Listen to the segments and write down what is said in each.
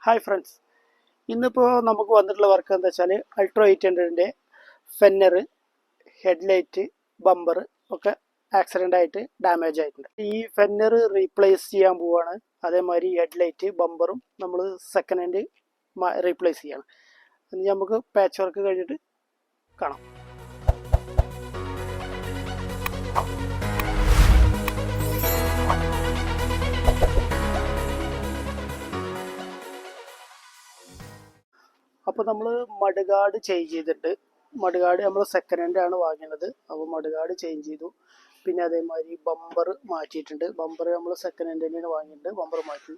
Hi friends, ഇന്നിപ്പോൾ നമുക്ക് വന്നിട്ടുള്ള വർക്ക് എന്താ വെച്ചാൽ അൾട്രോ 800ൻ്റെ ഫെന്നർ, ഹെഡ്ലൈറ്റ്, ബമ്പർ ഒക്കെ ആക്സിഡൻ്റ് ആയിട്ട് ഡാമേജ് ആയിട്ടുണ്ട്. ഈ ഫെന്നർ റീപ്ലേസ് ചെയ്യാൻ പോവുകയാണ്. അതേമാതിരി ഹെഡ്ലൈറ്റ്, ബമ്പറും നമ്മൾ സെക്കൻഡ് ഹാൻഡ് റീപ്ലേസ് ചെയ്യണം. ഇനി നമുക്ക് പാച്ച് വർക്ക് കഴിഞ്ഞിട്ട് കാണാം. അപ്പോൾ നമ്മൾ മഡ്ഗാർഡ് ചേഞ്ച് ചെയ്തിട്ട്, മഡ്ഗാർഡ് നമ്മൾ സെക്കൻഡ് ഹാൻഡ് ആണ് വാങ്ങുന്നത്. അപ്പോൾ മഡ്ഗാർഡ് ചേഞ്ച് ചെയ്തു. പിന്നെ അതേമാതിരി ബമ്പർ മാറ്റിയിട്ടുണ്ട്. ബമ്പർ നമ്മൾ സെക്കൻഡ് ഹാൻഡ് തന്നെയാണ് വാങ്ങിയിട്ടുണ്ട്, ബമ്പർ മാറ്റി.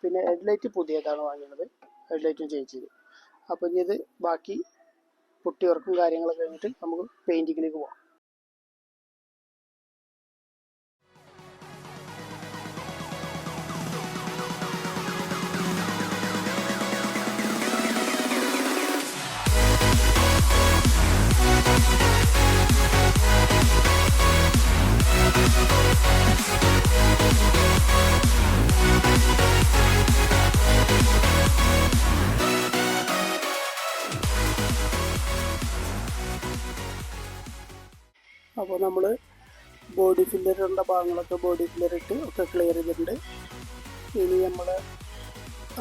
പിന്നെ ഹെഡ്ലൈറ്റ് പുതിയതാണ് വാങ്ങുന്നത്, ഹെഡ്ലൈറ്റും ചേഞ്ച് ചെയ്തു. അപ്പോൾ ഇനി ഇത് ബാക്കി പുട്ടി വർക്കും കാര്യങ്ങളൊക്കെ കഴിഞ്ഞിട്ട് നമുക്ക് പെയിൻറ്റിങ്ങിലേക്ക് പോകാം. അപ്പോൾ നമ്മൾ ബോഡി ഫില്ലറിൻ്റെ ഭാഗങ്ങളൊക്കെ ബോഡി ഫില്ലർ ഇട്ട് ഒക്കെ ക്ലിയർ ചെയ്തിട്ടുണ്ട്. ഇനി നമ്മൾ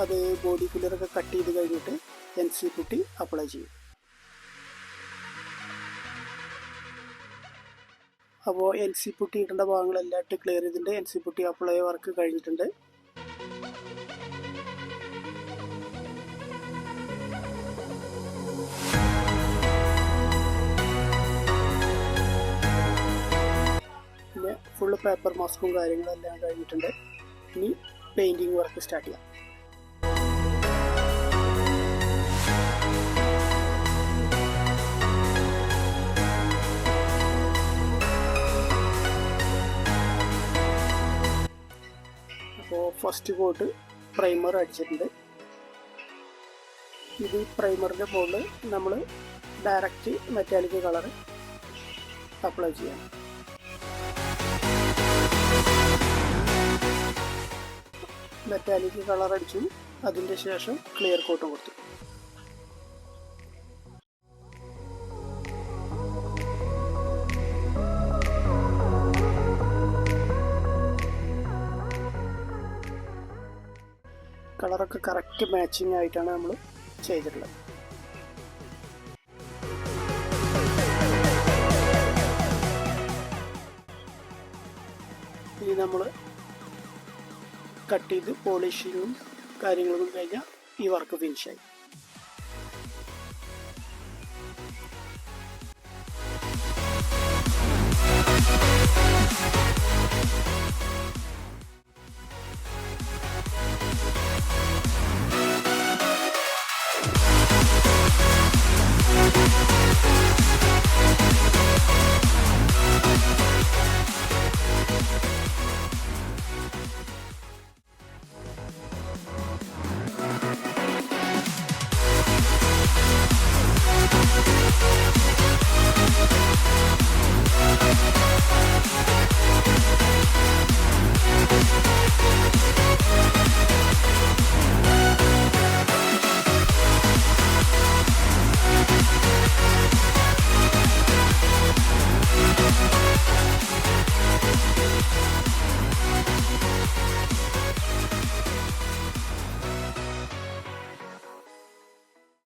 അത് ബോഡി ഫില്ലറൊക്കെ കട്ട് ചെയ്ത് കഴിഞ്ഞിട്ട് NC പുട്ടി അപ്ലൈ ചെയ്യും. അപ്പോൾ NC പുട്ടി ഇടേണ്ട ഭാഗങ്ങളെല്ലാം ഇട്ട് ക്ലിയർ ചെയ്തിട്ടുണ്ട്. NC പുട്ടി അപ്ലൈ വർക്ക് കഴിഞ്ഞിട്ടുണ്ട്. പിന്നെ ഫുള്ള് പേപ്പർ മാസ്കും കാര്യങ്ങളെല്ലാം കഴിഞ്ഞിട്ടുണ്ട്. ഇനി പെയിൻറ്റിങ് വർക്ക് സ്റ്റാർട്ട് ചെയ്യാം. അപ്പോൾ ഫസ്റ്റ് കോട്ട് പ്രൈമർ അടിച്ചിട്ടുണ്ട്. ഇത് പ്രൈമറിൻ്റെ മുകളിൽ നമ്മൾ ഡയറക്റ്റ് മെറ്റാലിക് കളർ അപ്ലൈ ചെയ്യാം. മെറ്റാലിക് കളർ അടിച്ചു, അതിൻ്റെ ശേഷം ക്ലിയർ കോട്ട് കൊടുത്തു. കളറൊക്കെ കറക്റ്റ് മാച്ചിങ് ആയിട്ടാണ് നമ്മൾ ചെയ്തിട്ടുള്ളത്. ഇനി നമ്മൾ കട്ട് ചെയ്ത് പോളിഷിങ്ങും കാര്യങ്ങളൊന്നും കഴിഞ്ഞാൽ ഈ വർക്ക് ഫിനിഷായി.